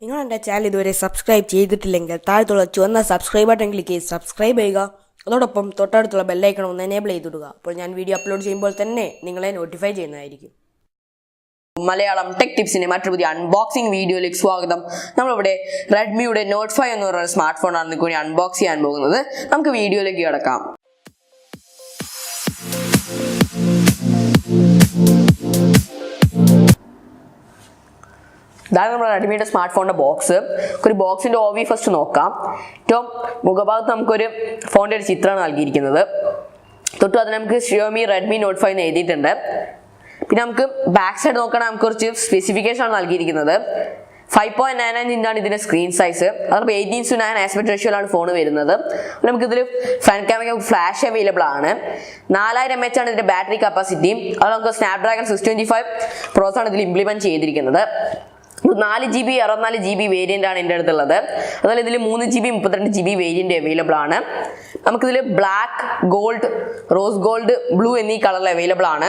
നിങ്ങൾ എൻ്റെ ചാനൽ ഇതുവരെ സബ്സ്ക്രൈബ് ചെയ്തിട്ടില്ലെങ്കിൽ താഴത്തുള്ള ചുവന്ന സബ്സ്ക്രൈബ് ബട്ടൺ ക്ലിക്ക് ചെയ്ത് സബ്സ്ക്രൈബ് ചെയ്യുക. അതോടൊപ്പം തൊട്ടടുത്തുള്ള ബെല്ലൈക്കൺ ഒന്ന് എനേബിൾ ചെയ്തിടുക. അപ്പോൾ ഞാൻ വീഡിയോ അപ്ലോഡ് ചെയ്യുമ്പോൾ തന്നെ നിങ്ങളെ നോട്ടിഫൈ ചെയ്യുന്നതായിരിക്കും. മലയാളം ടെക് ടിപ്സിന്റെ മറ്റൊരു പുതിയ അൺബോക്സിംഗ് വീഡിയോയിലേക്ക് സ്വാഗതം. നമ്മളിവിടെ റെഡ്മിയുടെ നോട്ട് 5 എന്ന് പറയുന്ന സ്മാർട്ട് ഫോണാണ് കൂടി അൺബോക്സ് ചെയ്യാൻ പോകുന്നത്. നമുക്ക് വീഡിയോയിലേക്ക് കിടക്കാം. ഇതാണ് നമ്മുടെ റെഡ്മിയുടെ സ്മാർട്ട് ഫോണിന്റെ ബോക്സ്. ഒരു ബോക്സിന്റെ ഓവി ഫസ്റ്റ് നോക്കാം. ഏറ്റവും മുഖഭാഗത്ത് നമുക്കൊരു ഫോണിന്റെ ഒരു ചിത്രമാണ് നൽകിയിരിക്കുന്നത്. തൊട്ട് അതിന് നമുക്ക് ഷിയോമി റെഡ്മി നോട്ട് 5 എന്ന് എഴുതിയിട്ടുണ്ട്. പിന്നെ നമുക്ക് ബാക്ക് സൈഡ് നോക്കുകയാണെങ്കിൽ നമുക്ക് കുറച്ച് സ്പെസിഫിക്കേഷൻ ആണ് നൽകിയിരിക്കുന്നത്. 5.99 ഇഞ്ചാണ് ഇതിന്റെ സ്ക്രീൻ സൈസ്. അതപ്പോൾ 18:9 ആസ്പെക്ട് റേഷ്യോയിലാണ് ഫോൺ വരുന്നത്. നമുക്ക് ഇതിൽ ഫ്രണ്ട് ക്യാമറ ഫ്ലാഷ് അവൈലബിൾ ആണ്. 4000 mAh ആണ് ഇതിന്റെ ബാറ്ററി കപ്പാസിറ്റി. അത് നമുക്ക് സ്നാപ്ഡ്രാഗൺ 625 പ്രോസസ്സാണ് ഇതിൽ ഇംപ്ലിമെന്റ് ചെയ്തിരിക്കുന്നത്. 4GB 64GB വേരിയന്റ് ആണ് എൻ്റെ അടുത്തുള്ളത്. അതുപോലെ ഇതിൽ 3GB 32GB വേരിയന്റ് അവൈലബിൾ ആണ്. നമുക്കിതിൽ black, gold, rose gold, blue എന്നീ കളറിൽ അവൈലബിൾ ആണ്.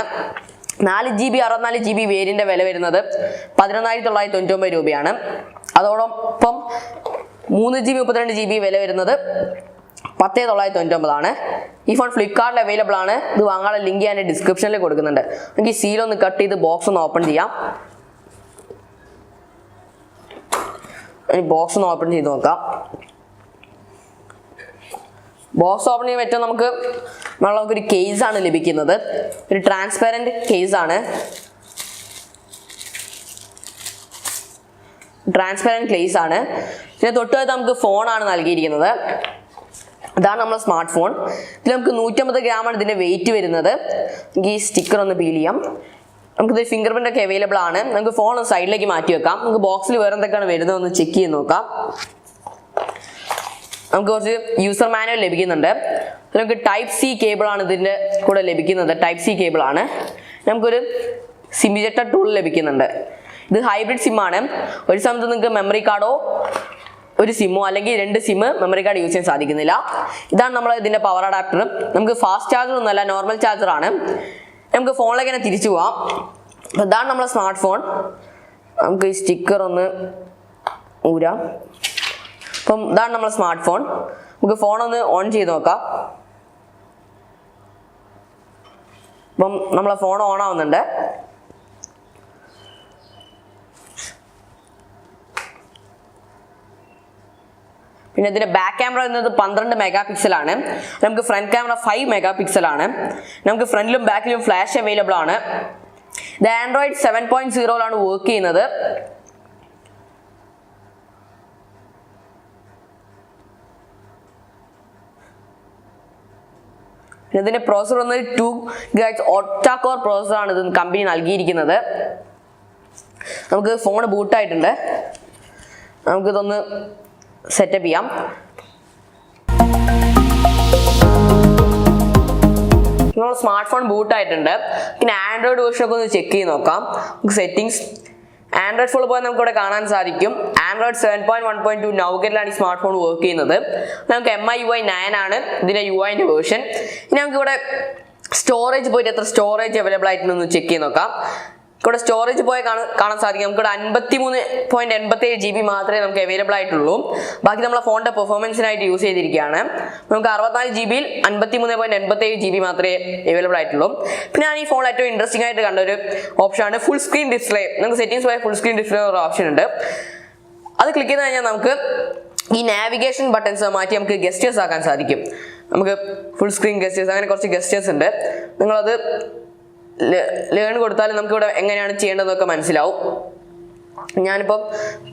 4GB 64GB വേരിയന്റ് വില വരുന്നത് 11,999 രൂപയാണ്. അതോടൊപ്പം 3GB 32GB വില വരുന്നത് 10,999 ആണ്. ഈ ഫോൺ ഫ്ലിപ്കാർട്ടിൽ അവൈലബിൾ ആണ്. ഇത് വാങ്ങാനുള്ള ലിങ്ക് ഞാൻ ഡിസ്ക്രിപ്ഷനിൽ കൊടുക്കുന്നുണ്ട്. നമുക്ക് ഈ സീൽ ഒന്ന് കട്ട് ചെയ്ത് ബോക്സ് ഒന്ന് ഓപ്പൺ ചെയ്യാം. ബോക്സ് ഒന്ന് ഓപ്പൺ ചെയ്ത് നോക്കാം. ബോക്സ് ഓപ്പൺ ചെയ്യാൻ പറ്റും. നമുക്കൊരു കേസാണ് ലഭിക്കുന്നത്. ഒരു ട്രാൻസ്പെറൻറ്റ് കേസാണ്. ഇതിന് തൊട്ടുപോയത് നമുക്ക് ഫോണാണ് നൽകിയിരിക്കുന്നത്. ഇതാണ് നമ്മുടെ സ്മാർട്ട് ഫോൺ. ഇതിൽ നമുക്ക് 150 ഗ്രാമാണ് ഇതിന്റെ വെയിറ്റ് വരുന്നത്. നമുക്ക് ഈ സ്റ്റിക്കർ ഒന്ന് പീൽ ചെയ്യാം. നമുക്കിത് ഫിംഗർ പ്രിന്റ് ഒക്കെ അവൈലബിൾ ആണ്. നമുക്ക് ഫോൺ ഒന്ന് സൈഡിലേക്ക് മാറ്റി വെക്കാം. നമുക്ക് ബോക്സിൽ വേറെ എന്തൊക്കെയാണ് വരുന്നത് ഒന്ന് ചെക്ക് ചെയ്ത് നോക്കാം. നമുക്ക് കുറച്ച് യൂസർ മാനുവൽ ലഭിക്കുന്നുണ്ട്. നമുക്ക് ടൈപ്പ് സി കേബിൾ ആണ് ഇതിന്റെ കൂടെ ലഭിക്കുന്നത്. ടൈപ്പ് സി കേബിൾ ആണ്. നമുക്കൊരു സിം ഇജക്ടർ ടൂൾ ലഭിക്കുന്നുണ്ട്. ഇത് ഹൈബ്രിഡ് സിം ആണ്. ഒരു സമയത്ത് നിങ്ങൾക്ക് മെമ്മറി കാർഡോ ഒരു സിമ്മോ അല്ലെങ്കിൽ 2 സിം മെമ്മറി കാർഡ് യൂസ് ചെയ്യാൻ സാധിക്കുന്നില്ല. ഇതാണ് നമ്മൾ ഇതിന്റെ പവർ അഡാപ്റ്റർ. നമുക്ക് ഫാസ്റ്റ് ചാർജർ ഒന്നല്ല, നോർമൽ ചാർജർ ആണ്. നമുക്ക് ഫോണിലേക്ക് തന്നെ തിരിച്ചു പോവാം. ഇതാണ് നമ്മുടെ സ്മാർട്ട് ഫോൺ. നമുക്ക് ഈ സ്റ്റിക്കർ ഒന്ന് ഊരാം. അപ്പം ഇതാണ് നമ്മുടെ സ്മാർട്ട് ഫോൺ. നമുക്ക് ഫോൺ ഒന്ന് ഓൺ ചെയ്ത് നോക്കാം. അപ്പം നമ്മളെ ഫോൺ ഓൺ ആവുന്നുണ്ട്. പിന്നെ ഇതിന്റെ ബാക്ക് ക്യാമറ എന്നത് 12 മെഗാ പിക്സൽ ആണ്. നമുക്ക് ഫ്രണ്ട് ക്യാമറ 5 മെഗാ പിക്സൽ ആണ്. നമുക്ക് ഫ്രണ്ടിലും ബാക്കിലും ഫ്ലാഷ് അവൈലബിൾ ആണ്. ഇത് ആൻഡ്രോയിഡ് 7.0 വർക്ക് ചെയ്യുന്നത്. ഇതിന്റെ പ്രോസസർ വന്നത് 2 GHz ഒക്ടാ-കോർ പ്രോസസർ ആണ് ഇത് കമ്പനി നൽകിയിരിക്കുന്നത്. നമുക്ക് ഫോൺ ബൂട്ടായിട്ടുണ്ട്. നമുക്കിതൊന്ന് സെറ്റപ്പ് ചെയ്യാം. നമ്മൾ സ്മാർട്ട് ഫോൺ ബൂട്ടായിട്ടുണ്ട്. പിന്നെ ആൻഡ്രോയിഡ് വേർഷൻ ഒക്കെ ഒന്ന് ചെക്ക് ചെയ്ത് നോക്കാം. നമുക്ക് സെറ്റിംഗ്സ് ആൻഡ്രോയിഡ് ഫോൺ പോയാൽ നമുക്ക് ഇവിടെ കാണാൻ സാധിക്കും. ആൻഡ്രോയിഡ് 7.1.2 നൗഗറ്റിലാണ് ഈ സ്മാർട്ട് ഫോൺ വർക്ക് ചെയ്യുന്നത്. നമുക്ക് MIUI 9 ആണ് ഇതിന്റെ UI-ന്റെ വേർഷൻ. ഇനി നമുക്ക് ഇവിടെ സ്റ്റോറേജ് പോയിട്ട് എത്ര സ്റ്റോറേജ് അവൈലബിൾ ആയിട്ടുണ്ടെന്ന് ചെക്ക് ചെയ്ത് നോക്കാം. ഇവിടെ സ്റ്റോറേജ് പോയി കാണാൻ സാധിക്കും. നമുക്ക് 53.87 GB മാത്രമേ നമുക്ക് അവൈലബിൾ ആയിട്ടുള്ളൂ. ബാക്കി നമ്മളെ ഫോണിന്റെ പെർഫോമൻസിനായിട്ട് യൂസ് ചെയ്തിരിക്കുകയാണ്. നമുക്ക് 64 GB 53.87 GB മാത്രമേ അവൈലബിൾ ആയിട്ടുള്ളൂ. പിന്നെ ഞാൻ ഈ ഫോണിൽ ഏറ്റവും ഇൻട്രസ്റ്റിംഗ് ആയിട്ട് കണ്ട ഒരു ഓപ്ഷനാണ് ഫുൾ സ്ക്രീൻ ഡിസ്പ്ലേ. നമുക്ക് സെറ്റിംഗ്സ് പോയ ഫുൾ സ്ക്രീൻ ഡിസ്പ്ലേ ഒരു ഓപ്ഷൻ ഉണ്ട്. അത് ക്ലിക്ക് ചെയ്ത് കഴിഞ്ഞാൽ നമുക്ക് ഈ നാവിഗേഷൻ ബട്ടൺസ് മാറ്റി നമുക്ക് ഗസ്റ്റേഴ്സ് ആക്കാൻ സാധിക്കും. നമുക്ക് ഫുൾ സ്ക്രീൻ ഗസ്റ്റേഴ്സ്, അങ്ങനെ കുറച്ച് ഗസ്റ്റേഴ്സ് ഉണ്ട്. നിങ്ങളത് ലേൺ കൊടുത്താൽ നമുക്ക് ഇവിടെ എങ്ങനെയാണ് ചെയ്യേണ്ടതെന്നൊക്കെ മനസ്സിലാവും. ഞാനിപ്പം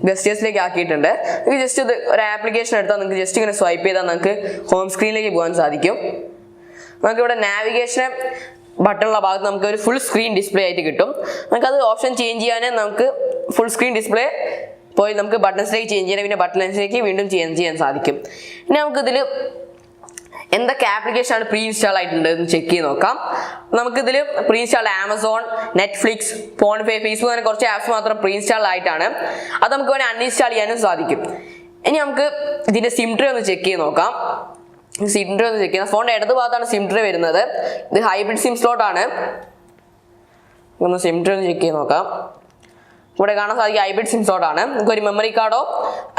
ഗസ്റ്റേഴ്സിലേക്ക് ആക്കിയിട്ടുണ്ട്. നിങ്ങൾക്ക് ജസ്റ്റ് ഇത് ഒരു ആപ്ലിക്കേഷൻ എടുത്താൽ നിങ്ങൾക്ക് ജസ്റ്റ് ഇങ്ങനെ സ്വൈപ്പ് ചെയ്താൽ നമുക്ക് ഹോം സ്ക്രീനിലേക്ക് പോകാൻ സാധിക്കും. നമുക്കിവിടെ നാവിഗേഷൻ ബട്ടണുള്ള ഭാഗത്ത് നമുക്ക് ഒരു ഫുൾ സ്ക്രീൻ ഡിസ്പ്ലേ ആയിട്ട് കിട്ടും. നമുക്കത് ഓപ്ഷൻ ചേഞ്ച് ചെയ്യാൻ നമുക്ക് ഫുൾ സ്ക്രീൻ ഡിസ്പ്ലേ പോയി നമുക്ക് ബട്ടൺസിലേക്ക് ചേഞ്ച് ചെയ്യാൻ, പിന്നെ ബട്ടൺസിലേക്ക് വീണ്ടും ചെയ്യാൻ സാധിക്കും. ഇനി നമുക്കിതിൽ എന്തൊക്കെ ആപ്ലിക്കേഷൻ ആണ് പ്രീ ഇൻസ്റ്റാൾ ആയിട്ടുണ്ട് എന്ന് ചെക്ക് ചെയ്ത് നോക്കാം. നമുക്കിതിൽ pre install Amazon, Netflix, PhonePe, Facebook അങ്ങനെ കുറച്ച് ആപ്സ് മാത്രം പ്രീ ഇൻസ്റ്റാൾ ആയിട്ടാണ്. അത് നമുക്ക് വേണമെങ്കിൽ അൺഇൻസ്റ്റാൾ ചെയ്യാനും സാധിക്കും. ഇനി നമുക്ക് ഇതിന്റെ സിം ട്രേ ഒന്ന് ചെക്ക് ചെയ്ത് നോക്കാം. സിം ട്രേ ഒന്ന് ചെക്ക് ചെയ്യാം. ഫോണിന്റെ ഇടത് ഭാഗത്താണ് സിം ട്രേ വരുന്നത്. ഇത് ഹൈബ്രിഡ് സിം സ്ലോട്ട് ആണ്. ഒന്ന് സിം ട്രേ ഒന്ന് ചെക്ക് ചെയ്ത് നോക്കാം. ഇവിടെ കാണാൻ സാധിക്കും ഹൈബ്രിഡ് സിം സ്ലോട്ട് ആണ്. നിങ്ങൾക്ക് ഒരു മെമ്മറി കാർഡോ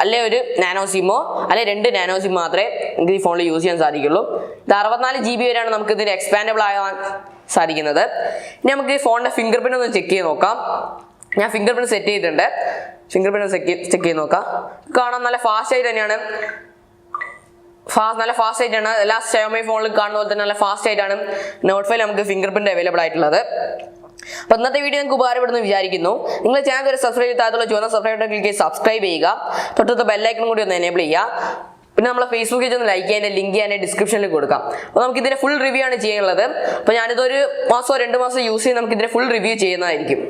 അല്ലെ ഒരു നാനോ സിമ്മോ അല്ലെ 2 നാനോ സിം മാത്രമേ നിങ്ങൾക്ക് ഈ ഫോണിൽ യൂസ് ചെയ്യാൻ സാധിക്കുള്ളൂ. ഇത് 64 GB വരെയാണ് നമുക്ക് ഇതിന് എക്സ്പാൻഡബിൾ ആകാൻ സാധിക്കുന്നത്. ഇനി നമുക്ക് ഈ ഫോണിന്റെ ഫിംഗർ പ്രിന്റ് ഒന്ന് ചെക്ക് ചെയ്ത് നോക്കാം. ഞാൻ ഫിംഗർ പ്രിന്റ് സെറ്റ് ചെയ്തിട്ടുണ്ട്. ഫിംഗർ പ്രിന്റ് ചെക്ക് ചെയ്ത് നോക്കാം. കാണാൻ നല്ല ഫാസ്റ്റ് ആയിട്ട് തന്നെയാണ്. നല്ല ഫാസ്റ്റ് ആയിട്ടാണ് എല്ലാ Xiaomi ഫോണിൽ കാണുന്ന പോലെ തന്നെ നല്ല ഫാസ്റ്റ് ആയിട്ടാണ് നോട്ട് 5 നമുക്ക് ഫിംഗർ പ്രിന്റ് അവൈലബിൾ ആയിട്ടുള്ളത്. അപ്പോൾ ഇന്നത്തെ വീഡിയോ നിങ്ങൾക്ക് ഉപകാരപ്പെടുന്നു വിചാരിക്കുന്നു. നിങ്ങൾ ചാനൽ വരെ സബ്സ്ക്രൈബ് ചെയ്താൽ ചുവന്ന സബ്സ്ക്രൈബ് ബട്ടൺ ക്ലിക്ക് ചെയ്ത് സബ്സ്ക്രൈബ് ചെയ്യുക. തൊട്ടടുത്ത ബെല്ലൈക്കൺ കൂടി ഒന്ന് എനേബിൾ ചെയ്യുക. പിന്നെ നമ്മളെ ഫേസ്ബുക്ക് പേജ് ഒന്ന് ലൈക്ക് ചെയ്യാൻ ലിങ്ക് ഞാൻ ഡിസ്ക്രിപ്ഷനിൽ കൊടുക്കാം. അപ്പോൾ നമുക്ക് ഇതിന്റെ ഫുൾ റിവ്യൂ ആണ് ചെയ്യാനുള്ളത്. അപ്പോൾ ഞാനിതൊരു മാസമോ 2 മാസം യൂസ് ചെയ്ത് നമുക്ക് ഇതിന്റെ ഫുൾ റിവ്യൂ ചെയ്യുന്നതായിരിക്കും.